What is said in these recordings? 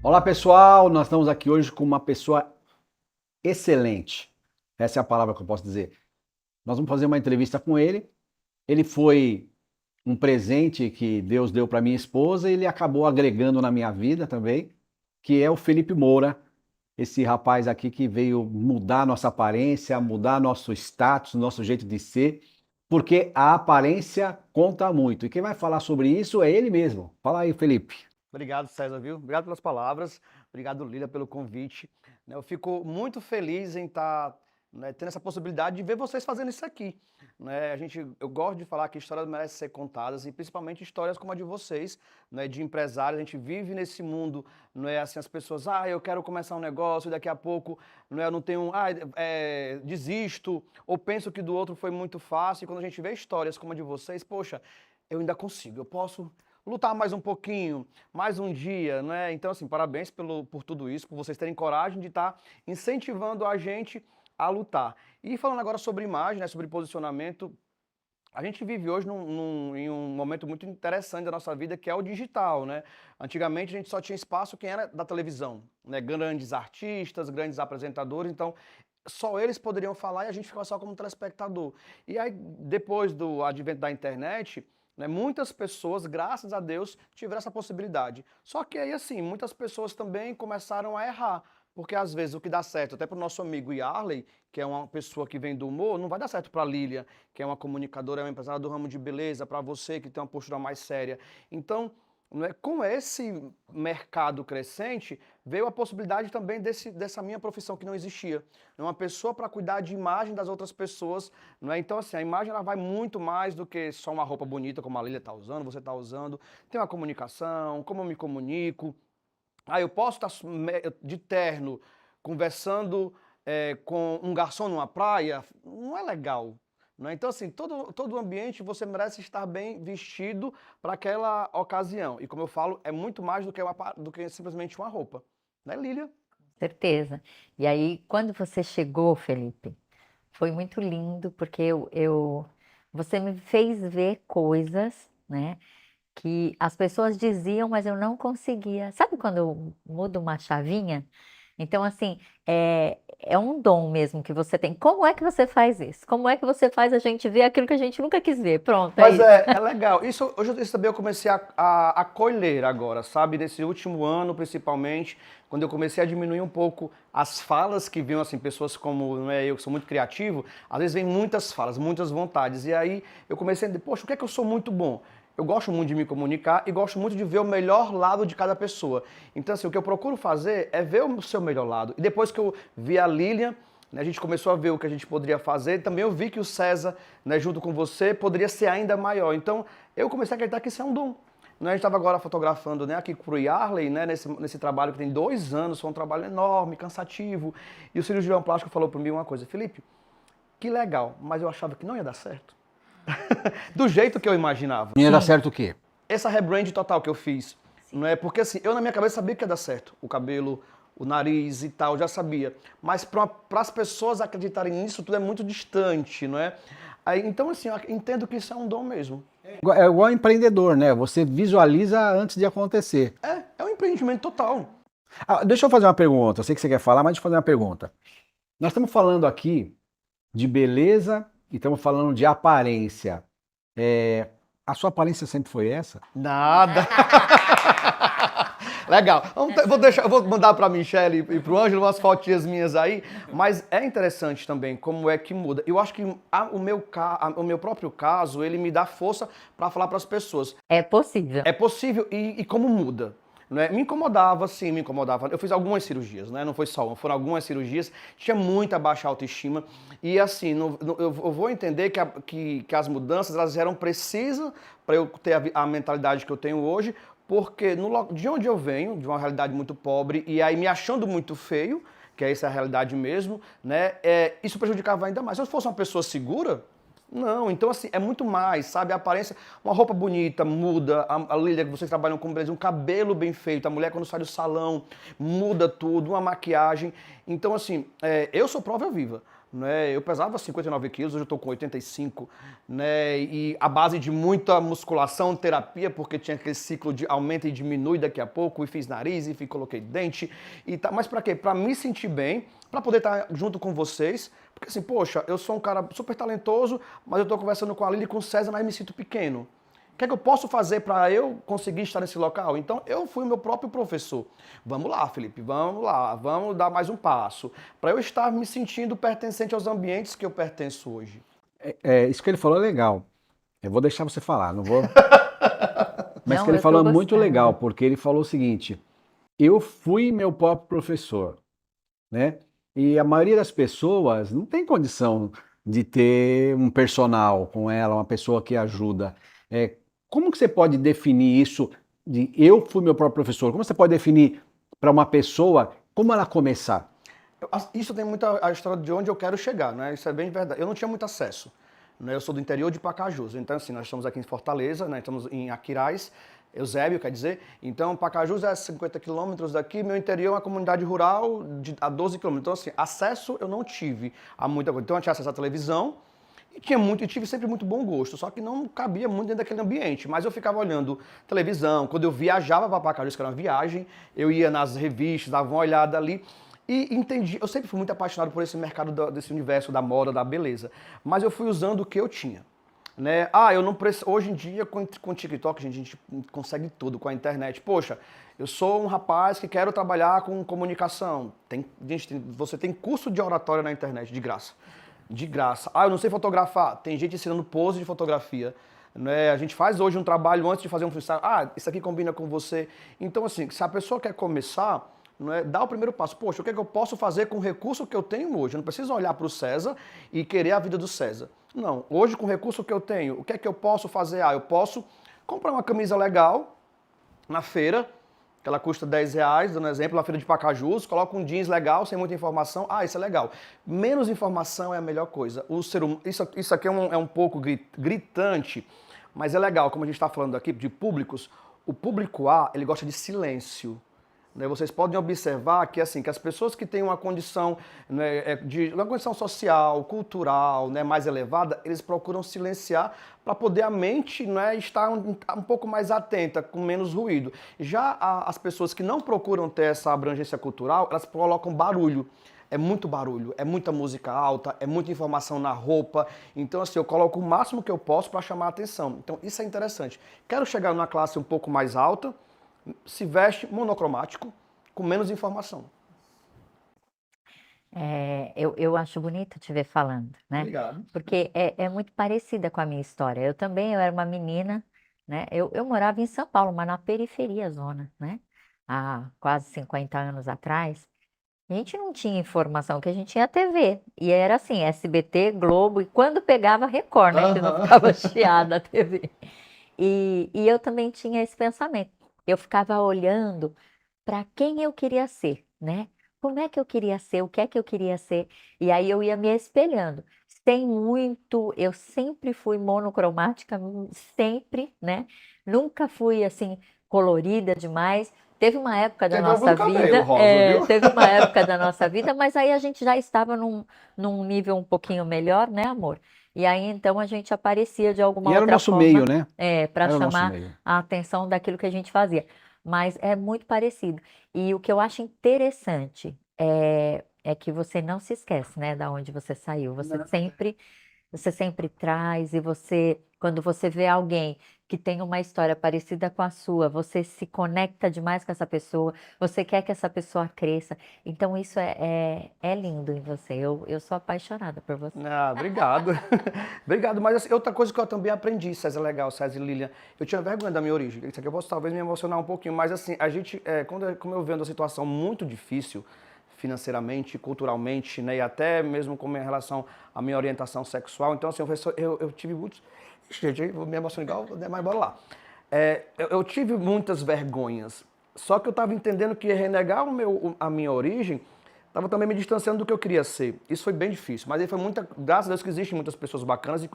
Olá pessoal, nós estamos aqui hoje com uma pessoa excelente. Essa é a palavra que eu posso dizer. Nós vamos fazer uma entrevista com ele. Ele foi um presente que Deus deu para minha esposa e ele acabou agregando na minha vida também, que é o Felipe Moura, esse rapaz aqui que veio mudar nossa aparência, mudar nosso status, nosso jeito de ser, porque a aparência conta muito. E quem vai falar sobre isso é ele mesmo. Fala aí, Felipe. Obrigado, César, viu? Obrigado pelas palavras. Obrigado, Lília, pelo convite. Eu fico muito feliz em estar tendo essa possibilidade de ver vocês fazendo isso aqui. Eu gosto de falar que histórias merecem ser contadas e principalmente histórias como a de vocês, de empresários. A gente vive nesse mundo, assim, as pessoas, eu quero começar um negócio e daqui a pouco, eu não tenho, desisto, ou penso que do outro foi muito fácil. E quando a gente vê histórias como a de vocês, poxa, eu ainda consigo, eu posso lutar mais um pouquinho, mais um dia, né? Então, assim, parabéns por tudo isso, por vocês terem coragem de estar incentivando a gente a lutar. E falando agora sobre imagem, né, sobre posicionamento, a gente vive hoje em um momento muito interessante da nossa vida, que é o digital, né? Antigamente a gente só tinha espaço quem era da televisão, né? Grandes artistas, grandes apresentadores, então só eles poderiam falar e a gente ficava só como telespectador. E aí, depois do advento da internet, muitas pessoas, graças a Deus, tiveram essa possibilidade. Só que aí, assim, muitas pessoas também começaram a errar. Porque às vezes o que dá certo, até para o nosso amigo Yarley, que é uma pessoa que vem do humor, não vai dar certo para a Lília, que é uma comunicadora, é uma empresária do ramo de beleza, para você que tem uma postura mais séria. Então, com esse mercado crescente, veio a possibilidade também dessa minha profissão que não existia. Uma pessoa para cuidar de imagem das outras pessoas. Então, assim, a imagem ela vai muito mais do que só uma roupa bonita, como a Lília está usando, você está usando. Tem uma comunicação, como eu me comunico. Eu posso estar de terno, conversando com um garçom numa praia, não é legal. Então, assim, todo ambiente você merece estar bem vestido para aquela ocasião. E como eu falo, é muito mais do que simplesmente uma roupa. Né, Lília? Certeza. E aí, quando você chegou, Felipe, foi muito lindo, porque você me fez ver coisas, né, que as pessoas diziam, mas eu não conseguia. Sabe quando eu mudo uma chavinha? Então, assim, é um dom mesmo que você tem. Como é que você faz isso? Como é que você faz a gente ver aquilo que a gente nunca quis ver? Pronto, é Mas isso. é legal. Isso também eu comecei a colher agora, sabe? Nesse último ano, principalmente, quando eu comecei a diminuir um pouco as falas que vinham, assim, pessoas como eu, que sou muito criativo, às vezes vem muitas falas, muitas vontades. E aí eu comecei a dizer, poxa, o que é que eu sou muito bom? Eu gosto muito de me comunicar e gosto muito de ver o melhor lado de cada pessoa. Então, assim, o que eu procuro fazer é ver o seu melhor lado. E depois que eu vi a Lilian, a gente começou a ver o que a gente poderia fazer. Também eu vi que o César, junto com você, poderia ser ainda maior. Então, eu comecei a acreditar que isso é um dom. A gente estava agora fotografando aqui para o Yarley, nesse trabalho que tem 2 anos, foi um trabalho enorme, cansativo. E o cirurgião plástico falou para mim uma coisa, Felipe, que legal, mas eu achava que não ia dar certo. Do jeito que eu imaginava. Não ia dar Sim, certo o quê? Essa rebrand total que eu fiz, não é? Porque assim, eu na minha cabeça sabia que ia dar certo. O cabelo, o nariz e tal, já sabia. Mas para as pessoas acreditarem nisso, tudo é muito distante, não é? Então, assim, eu entendo que isso é um dom mesmo. É igual empreendedor, né? Você visualiza antes de acontecer. É um empreendimento total. Deixa eu fazer uma pergunta. Eu sei que você quer falar, mas deixa eu fazer uma pergunta. Nós estamos falando aqui de beleza e estamos falando de aparência. A sua aparência sempre foi essa? Nada. Legal. Eu vou mandar para a Michelle e para o Ângelo umas fotinhas minhas aí, mas é interessante também como é que muda. Eu acho que o meu próprio caso, ele me dá força para falar para as pessoas. é possível. É possível e como muda. Me incomodava, sim, me incomodava. Eu fiz algumas cirurgias, não foi só uma, foram algumas cirurgias, tinha muita baixa autoestima. E assim, eu vou entender que as mudanças elas eram precisas para eu ter a mentalidade que eu tenho hoje, porque de onde eu venho, de uma realidade muito pobre, e aí me achando muito feio, que essa é a realidade mesmo, isso prejudicava ainda mais. Se eu fosse uma pessoa segura, não, então assim, é muito mais, sabe? A aparência, uma roupa bonita, muda, a Lília, que vocês trabalham com beleza, um cabelo bem feito, a mulher quando sai do salão, muda tudo, uma maquiagem. Então assim, eu sou prova viva. né? Eu pesava 59 quilos, hoje eu estou com 85, né? E a base de muita musculação, terapia, porque tinha aquele ciclo de aumenta e diminui daqui a pouco, e fiz nariz, e coloquei dente, e tá. Mas para quê? Para me sentir bem, para poder estar junto com vocês, porque assim, poxa, eu sou um cara super talentoso, mas eu estou conversando com a Lili e com o César, mas me sinto pequeno. O que é que eu posso fazer para eu conseguir estar nesse local? Então, eu fui o meu próprio professor. Vamos lá, Felipe, vamos lá, vamos dar mais um passo. Para eu estar me sentindo pertencente aos ambientes que eu pertenço hoje. Isso que ele falou é legal. Eu vou deixar você falar, não vou. Mas Não, que ele eu tô falou é muito gostando. legal, porque ele falou o seguinte: eu fui meu próprio professor, né? E a maioria das pessoas não tem condição de ter um personal com ela, uma pessoa que ajuda. É, como que você pode definir isso de eu fui meu próprio professor? Como você pode definir para uma pessoa como ela começar? Isso tem muita a história de onde eu quero chegar, né? Isso é bem verdade. Eu não tinha muito acesso, né? Eu sou do interior de Pacajus, então assim, nós estamos aqui em Fortaleza, né? Estamos em Aquiraz, Eusébio, quer dizer. Então, Pacajus é 50 quilômetros daqui, meu interior é uma comunidade rural a 12 quilômetros. Então, assim, acesso eu não tive a muita coisa. Então, eu tinha acesso à televisão, e tinha muito, e tive sempre muito bom gosto, só que não cabia muito dentro daquele ambiente. Mas eu ficava olhando televisão, quando eu viajava para Pacajus, que era uma viagem, eu ia nas revistas, dava uma olhada ali e entendi. Eu sempre fui muito apaixonado por esse mercado, desse universo da moda, da beleza. Mas eu fui usando o que eu tinha. Né? Eu não preciso. Hoje em dia, com o TikTok, a gente consegue tudo com a internet. Poxa, eu sou um rapaz que quero trabalhar com comunicação. Você tem curso de oratória na internet, de graça. De graça. Eu não sei fotografar. Tem gente ensinando pose de fotografia. Né? A gente faz hoje um trabalho antes de fazer um freestyle. Isso aqui combina com você. Então, assim, se a pessoa quer começar, né, dá o primeiro passo. Poxa, o que é que eu posso fazer com o recurso que eu tenho hoje? Eu não preciso olhar para o César e querer a vida do César. Não. Hoje, com o recurso que eu tenho, o que é que eu posso fazer? Eu posso comprar uma camisa legal na feira, que ela custa R$10, dando exemplo, na feira de Pacajus, coloca um jeans legal, sem muita informação, isso é legal. Menos informação é a melhor coisa. Isso aqui é um pouco gritante, mas é legal, como a gente está falando aqui de públicos, o público A, ele gosta de silêncio. Né? Vocês podem observar que, assim, que as pessoas que têm uma condição, né, uma condição social, cultural, né, mais elevada, eles procuram silenciar para poder a mente, né, estar um pouco mais atenta, com menos ruído. Já as pessoas que não procuram ter essa abrangência cultural, elas colocam barulho. É muito barulho, é muita música alta, é muita informação na roupa. Então, assim, eu coloco o máximo que eu posso para chamar a atenção. Então, isso é interessante. Quero chegar numa classe um pouco mais alta, se veste monocromático, com menos informação. Eu acho bonito te ver falando, né? Obrigado. Porque é muito parecida com a minha história. Eu era uma menina, né? Eu morava em São Paulo, mas na periferia zona, né? Há quase 50 anos atrás. A gente não tinha informação, que a gente tinha TV. E era assim, SBT, Globo, e quando pegava Record, né? Que não ficava chiada a TV. E eu também tinha esse pensamento. Eu ficava olhando para quem eu queria ser, né? Como é que eu queria ser? O que é que eu queria ser? E aí eu ia me espelhando. Eu sempre fui monocromática, sempre, né? Nunca fui assim colorida demais. Teve uma época da Tem problema nossa no cabelo, vida, Rosa, viu? teve uma época da nossa vida, mas aí a gente já estava num nível um pouquinho melhor, né, amor? E aí então a gente aparecia de alguma E era o outra nosso meio, forma, né? para Era o nosso chamar meio. a atenção daquilo que a gente fazia. Mas é muito parecido. E o que eu acho interessante é que você não se esquece, né, da onde você saiu. Você sempre traz, e quando você vê alguém que tem uma história parecida com a sua, você se conecta demais com essa pessoa, você quer que essa pessoa cresça. Então isso é lindo em você. Eu sou apaixonada por você. Obrigado. Obrigado. Mas assim, outra coisa que eu também aprendi, César Legal, César e Lilian, eu tinha vergonha da minha origem. Isso aqui eu posso talvez me emocionar um pouquinho, mas assim, a gente, como eu vendo uma situação muito difícil, financeiramente, culturalmente, né, e até mesmo com em relação à minha orientação sexual. Então, assim, eu tive muitos... Gente, eu me emociono igual, mas bora lá. Eu tive muitas vergonhas, só que eu estava entendendo que renegar a minha origem estava também me distanciando do que eu queria ser. Isso foi bem difícil, mas aí foi graças a Deus que existem muitas pessoas bacanas, e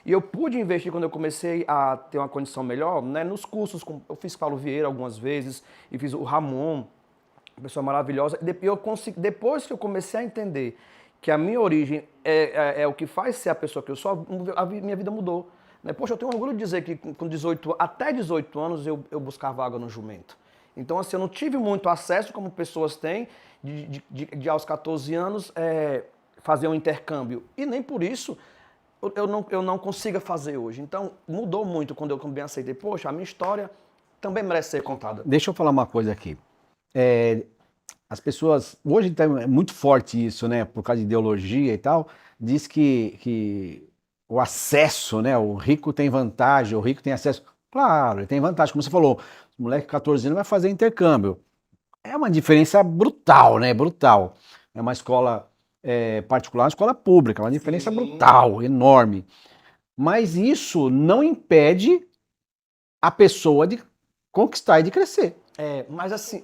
eu pude investir quando eu comecei a ter uma condição melhor, né, nos cursos. Eu fiz Paulo Vieira algumas vezes, e fiz o Ramon, uma pessoa maravilhosa. Depois que eu comecei a entender que a minha origem é o que faz ser a pessoa que eu sou, minha vida mudou. Né? Poxa, eu tenho orgulho de dizer que com até 18 anos eu buscava água no jumento. Então, assim, eu não tive muito acesso, como pessoas têm, de aos 14 anos fazer um intercâmbio. E nem por isso eu não consiga fazer hoje. Então, mudou muito quando eu também aceitei. Poxa, a minha história também merece ser contada. Deixa eu falar uma coisa aqui. As pessoas, hoje tá muito forte isso, né, por causa de ideologia e tal, diz que o acesso, né, o rico tem vantagem, o rico tem acesso. Claro, ele tem vantagem, como você falou, o moleque de 14 anos vai fazer intercâmbio. É uma diferença brutal, né, brutal. É uma escola particular, uma escola pública, é uma diferença brutal, enorme. Mas isso não impede a pessoa de conquistar e de crescer. Mas assim,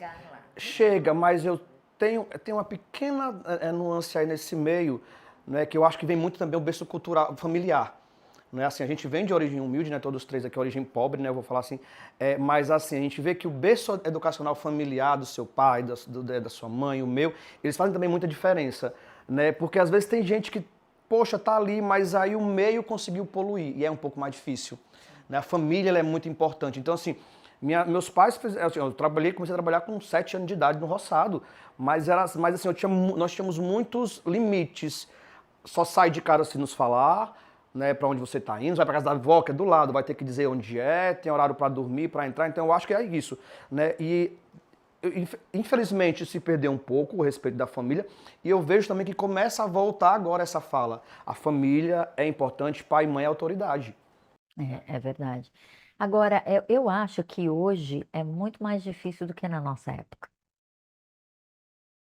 chega, mas eu tenho uma pequena nuance aí nesse meio, né, que eu acho que vem muito também o berço cultural familiar. Né? Assim, a gente vem de origem humilde, né, todos os três aqui, origem pobre, né, eu vou falar assim, mas assim, a gente vê que o berço educacional familiar do seu pai, da sua mãe, o meu, eles fazem também muita diferença, né, porque às vezes tem gente que, poxa, tá ali, mas aí o meio conseguiu poluir, e é um pouco mais difícil. Né? A família ela é muito importante, então assim, meus pais, eu comecei a trabalhar com 7 anos de idade no roçado, mas assim, nós tínhamos muitos limites. Só sai de casa se nos falar, né, para onde você está indo, vai para casa da avó, que é do lado, vai ter que dizer onde tem horário para dormir, para entrar, então eu acho que é isso. Né? E infelizmente se perdeu um pouco o respeito da família, e eu vejo também que começa a voltar agora essa fala. A família é importante, pai e mãe é autoridade. É verdade. Agora, eu acho que hoje é muito mais difícil do que na nossa época.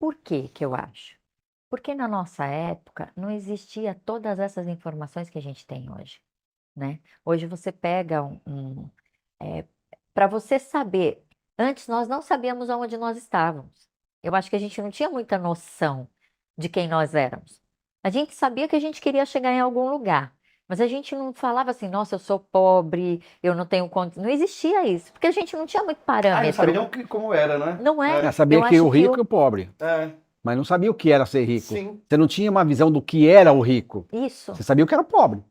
Por que que eu acho? Porque na nossa época não existia todas essas informações que a gente tem hoje, né? Hoje você pega para você saber, antes nós não sabíamos aonde nós estávamos. Eu acho que a gente não tinha muita noção de quem nós éramos. A gente sabia que a gente queria chegar em algum lugar, mas a gente não falava assim, nossa, eu sou pobre, eu não tenho conta. Não existia isso, porque a gente não tinha muito Não parâmetro. sabia nem como era, né? Não é? Eu sabia Eu que acho o rico e o pobre, mas não sabia o que era ser rico. Sim. Você não tinha uma visão do que era o rico. Isso. Você sabia o que era o pobre.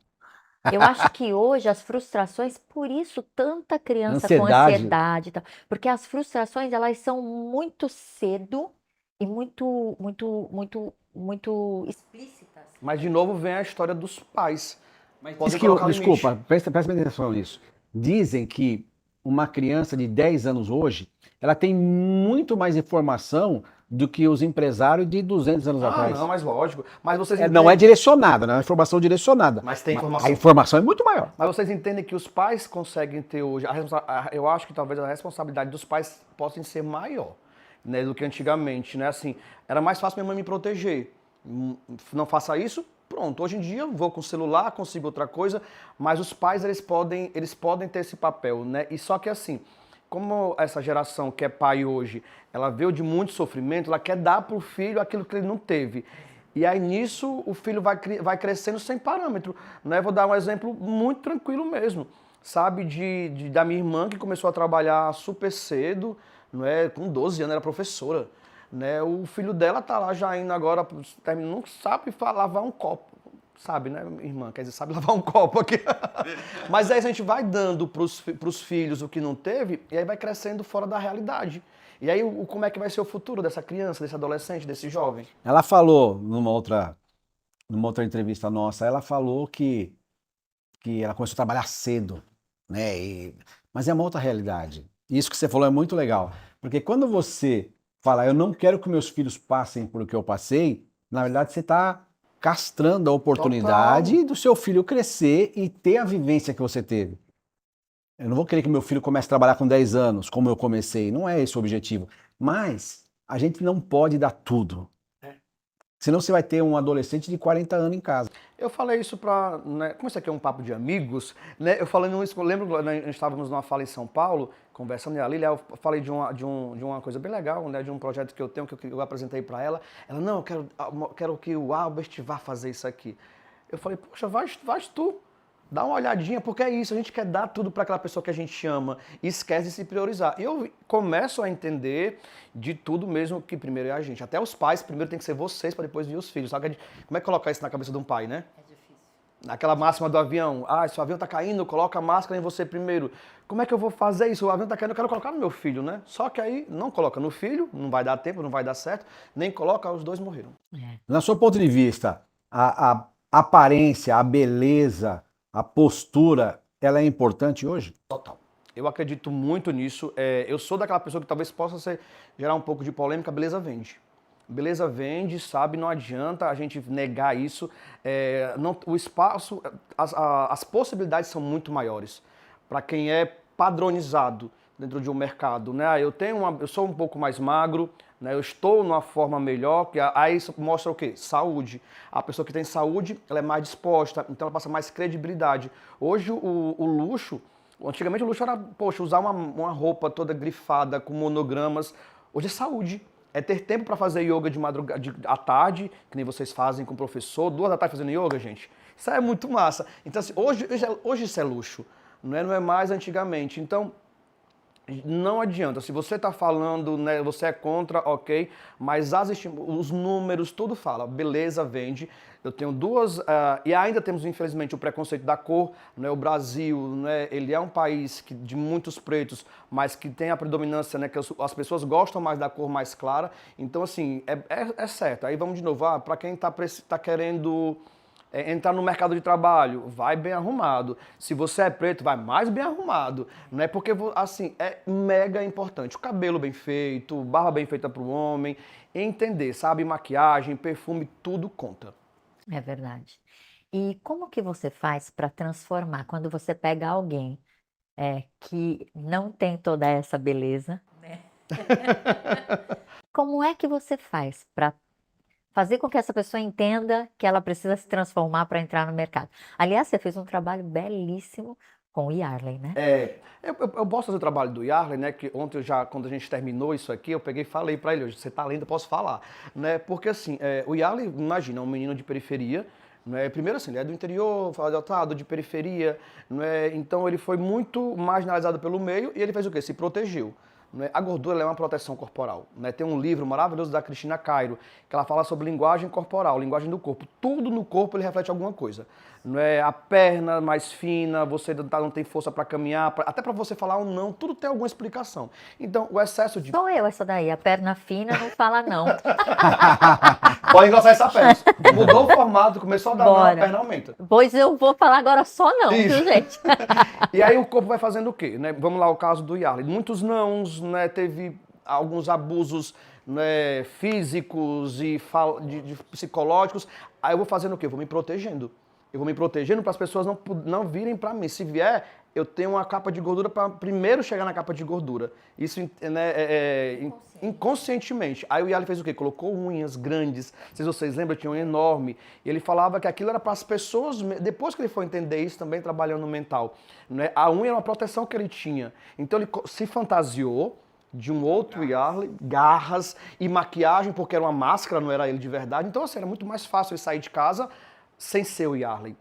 Eu acho que hoje as frustrações, por isso tanta criança com Ansiedade. ansiedade e tal, porque as frustrações elas são muito cedo e muito explícitas. Mas de novo vem a história dos pais. Diz que, desculpa, presta atenção nisso. Dizem que uma criança de 10 anos hoje, ela tem muito mais informação do que os empresários de 200 anos atrás. Não, mas lógico. Mas vocês Não é direcionada, não é informação direcionada. Mas tem informação. A informação é muito maior. Mas vocês entendem que os pais conseguem ter hoje, eu acho que talvez a responsabilidade dos pais possa ser maior, né, do que antigamente, né? Assim, era mais fácil minha mãe me proteger. Não faça isso, pronto. Hoje em dia eu vou com o celular, consigo outra coisa, mas os pais eles podem ter esse papel, né? E só que assim, como essa geração que é pai hoje, ela veio de muito sofrimento, ela quer dar para o filho aquilo que ele não teve. E aí nisso o filho vai crescendo sem parâmetro. Né? Vou dar um exemplo muito tranquilo mesmo. Sabe, da minha irmã que começou a trabalhar super cedo, não é? Com 12 anos, era professora. Né? O filho dela tá lá já indo agora, não sabe lavar um copo. Sabe, né, irmã? Quer dizer, sabe lavar um copo aqui. Mas aí a gente vai dando pros filhos o que não teve, e aí vai crescendo fora da realidade. E aí, como é que vai ser o futuro dessa criança, desse adolescente, desse jovem? Ela falou numa outra entrevista nossa, ela falou que ela começou a trabalhar cedo, né? Mas é uma outra realidade. Isso que você falou é muito legal. Porque quando você fala, eu não quero que meus filhos passem por o que eu passei, na verdade você está castrando a oportunidade do seu filho crescer e ter a vivência que você teve. Eu não vou querer que meu filho comece a trabalhar com 10 anos, como eu comecei. Não é esse o objetivo. Mas a gente não pode dar tudo. Senão você vai ter um adolescente de 40 anos em casa. Eu falei isso para, né, como isso aqui é um papo de amigos, né, eu falei isso, eu lembro, nós estávamos numa fala em São Paulo, conversando, e a Lília, eu falei de uma coisa bem legal, né, de um projeto que eu tenho, que eu apresentei para ela. Ela, não, eu quero que o Albert vá fazer isso aqui. Eu falei, poxa, vais tu. Dá uma olhadinha, porque é isso, a gente quer dar tudo para aquela pessoa que a gente ama e esquece de se priorizar. E eu começo a entender de tudo mesmo que primeiro é a gente. Até os pais, primeiro tem que ser vocês para depois vir os filhos. Sabe como é que colocar isso na cabeça de um pai, né? É difícil. Aquela máxima do avião, se o avião tá caindo, coloca a máscara em você primeiro. Como é que eu vou fazer isso? O avião tá caindo, eu quero colocar no meu filho, né? Só que aí não coloca no filho, não vai dar tempo, não vai dar certo, nem coloca, os dois morreram. Na seu ponto de vista, a aparência, a beleza, a postura, ela é importante hoje? Total. Eu acredito muito nisso. Eu sou daquela pessoa que talvez possa gerar um pouco de polêmica, beleza vende. Beleza vende, sabe, não adianta a gente negar isso. O espaço, as possibilidades são muito maiores para quem é padronizado dentro de um mercado, né? Eu sou um pouco mais magro, né? Eu estou numa forma melhor, que aí isso mostra o quê? Saúde. A pessoa que tem saúde, ela é mais disposta, então ela passa mais credibilidade. Hoje o luxo, antigamente o luxo era, poxa, usar uma roupa toda grifada com monogramas. Hoje é saúde. É ter tempo para fazer yoga de madrugada, à tarde, que nem vocês fazem com o professor, 2 da tarde fazendo yoga, gente. Isso é muito massa. Então, assim, hoje isso é luxo, não é mais antigamente. Então, não adianta. Se você está falando, né, você é contra, ok, mas os números, tudo fala. Beleza, vende. Eu tenho duas, e ainda temos, infelizmente, o preconceito da cor. Né, o Brasil, né, ele é um país de muitos pretos, mas que tem a predominância, né, que as pessoas gostam mais da cor mais clara. Então, assim, é certo. Aí vamos de novo, para quem está querendo entrar no mercado de trabalho, vai bem arrumado. Se você é preto, vai mais bem arrumado. Não é porque, assim, é mega importante. O cabelo bem feito, barba bem feita para o homem, entender, sabe? Maquiagem, perfume, tudo conta. É verdade. E como que você faz para transformar quando você pega alguém que não tem toda essa beleza, né? Como é que você faz para fazer com que essa pessoa entenda que ela precisa se transformar para entrar no mercado? Aliás, você fez um trabalho belíssimo com o Yarley, né? Eu posso fazer o trabalho do Yarley, né? Que ontem quando a gente terminou isso aqui, eu peguei e falei para ele, hoje, você tá lendo, eu posso falar, né? Porque assim, o Yarley, imagina, é um menino de periferia, né? Primeiro assim, ele é do interior, adotado, de periferia, né? Então ele foi muito marginalizado pelo meio e ele fez o quê? Se protegeu. Né? A gordura é uma proteção corporal. Né? Tem um livro maravilhoso da Cristina Cairo, que ela fala sobre linguagem corporal, linguagem do corpo. Tudo no corpo ele reflete alguma coisa. Não é a perna mais fina, você não tem força para caminhar, até para você falar um não, tudo tem alguma explicação. Então, o excesso de... Sou eu essa daí, a perna fina não fala não. Pode engrossar essa perna. Mudou o formato, começou a dar não, a perna aumenta. Pois eu vou falar agora só não, viu, gente? E aí o corpo vai fazendo o quê? Né? Vamos lá, o caso do Yarley. Muitos nãos, né? Teve alguns abusos, né, físicos e de psicológicos. Aí eu vou fazendo o quê? Eu vou me protegendo. Eu vou me protegendo para as pessoas não virem para mim. Se vier, eu tenho uma capa de gordura para primeiro chegar na capa de gordura. Isso, né, inconscientemente. Aí o Yarley fez o quê? Colocou unhas grandes. Se vocês lembram, tinha unha enorme. E ele falava que aquilo era para as pessoas... Depois que ele foi entender isso, também trabalhando no mental. Né, a unha era uma proteção que ele tinha. Então ele se fantasiou de um outro Yarley, garras e maquiagem, porque era uma máscara, não era ele de verdade. Então, assim, era muito mais fácil ele sair de casa sem ser o Yarley.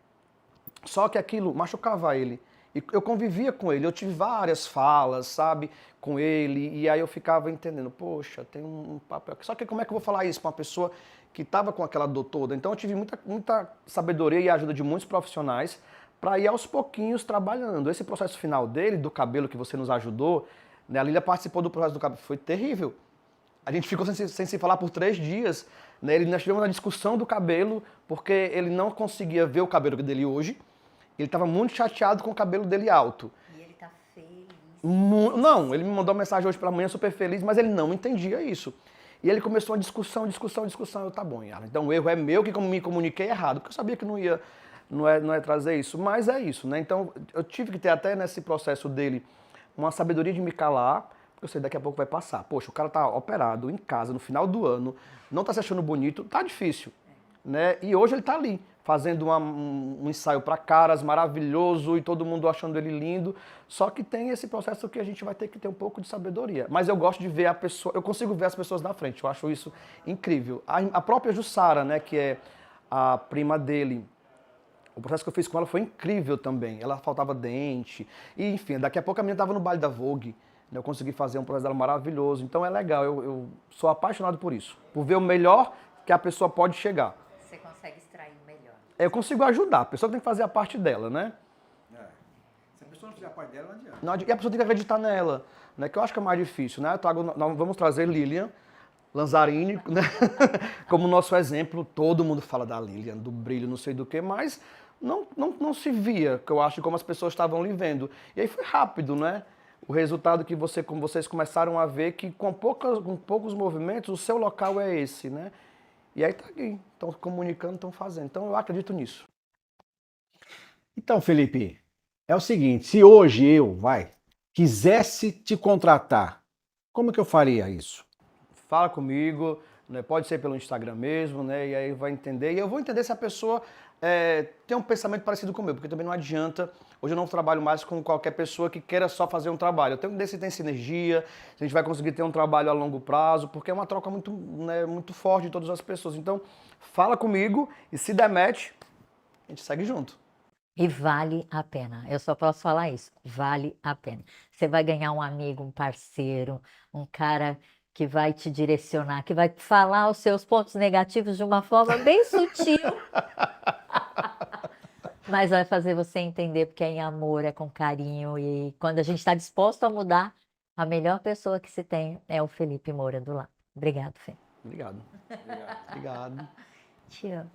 Só que aquilo machucava ele. E eu convivia com ele, eu tive várias falas, sabe, com ele, e aí eu ficava entendendo, poxa, tem um papel aqui. Só que como é que eu vou falar isso para uma pessoa que estava com aquela dor toda? Então eu tive muita sabedoria e ajuda de muitos profissionais para ir aos pouquinhos trabalhando. Esse processo final dele, do cabelo que você nos ajudou, né, a Lília participou do processo do cabelo, foi terrível. A gente ficou sem se falar por 3 dias. Né? Nós tivemos uma discussão do cabelo, porque ele não conseguia ver o cabelo dele hoje. Ele estava muito chateado com o cabelo dele alto. E ele tá feliz. Não, ele me mandou uma mensagem hoje pela manhã super feliz, mas ele não entendia isso. E ele começou uma discussão. Eu, tá bom, Yarley. Então o erro é meu que me comuniquei errado, porque eu sabia que não é trazer isso. Mas é isso, né? Então eu tive que ter até nesse processo dele uma sabedoria de me calar, porque eu sei daqui a pouco vai passar. Poxa, o cara tá operado em casa no final do ano, não tá se achando bonito, tá difícil. Né? E hoje ele tá ali, fazendo um ensaio para caras maravilhoso e todo mundo achando ele lindo. Só que tem esse processo que a gente vai ter que ter um pouco de sabedoria. Mas eu gosto de ver a pessoa, eu consigo ver as pessoas na frente, eu acho isso incrível. A própria Jussara, né, que é a prima dele, O processo que eu fiz com ela foi incrível também. Ela faltava dente. E, enfim, daqui a pouco a menina estava no baile da Vogue. Né? Eu consegui fazer um processo dela maravilhoso. Então é legal. Eu sou apaixonado por isso. Por ver o melhor que a pessoa pode chegar. Você consegue extrair o melhor. Eu consigo ajudar. A pessoa tem que fazer a parte dela, né? Se a pessoa não fizer a parte dela, não adianta. E a pessoa tem que acreditar nela. Né? Que eu acho que é mais difícil. Né? Nós vamos trazer Lilian Lanzarini, né? Como nosso exemplo. Todo mundo fala da Lilian, do brilho, não sei do que, mas não se via, que eu acho, como as pessoas estavam lhe vendo. E aí foi rápido, né? O resultado que vocês começaram a ver que com poucos movimentos, o seu local é esse, né? E aí tá aqui, estão comunicando, estão fazendo. Então eu acredito nisso. Então, Felipe, é o seguinte, se hoje quisesse te contratar, como que eu faria isso? Fala comigo, né? Pode ser pelo Instagram mesmo, né? E aí vai entender. E eu vou entender se a pessoa tem um pensamento parecido com o meu, porque também não adianta. Hoje eu não trabalho mais com qualquer pessoa que queira só fazer um trabalho. Eu tenho que ver se tem sinergia, se a gente vai conseguir ter um trabalho a longo prazo, porque é uma troca muito, né, muito forte de todas as pessoas. Então, fala comigo e se der match, a gente segue junto. E vale a pena. Eu só posso falar isso. Vale a pena. Você vai ganhar um amigo, um parceiro, um cara que vai te direcionar, que vai falar os seus pontos negativos de uma forma bem sutil. Mas vai fazer você entender porque é em amor, é com carinho. E quando a gente está disposto a mudar, a melhor pessoa que se tem é o Felipe Moura do lado. Obrigado, Fê. Obrigado. Obrigado. Te amo.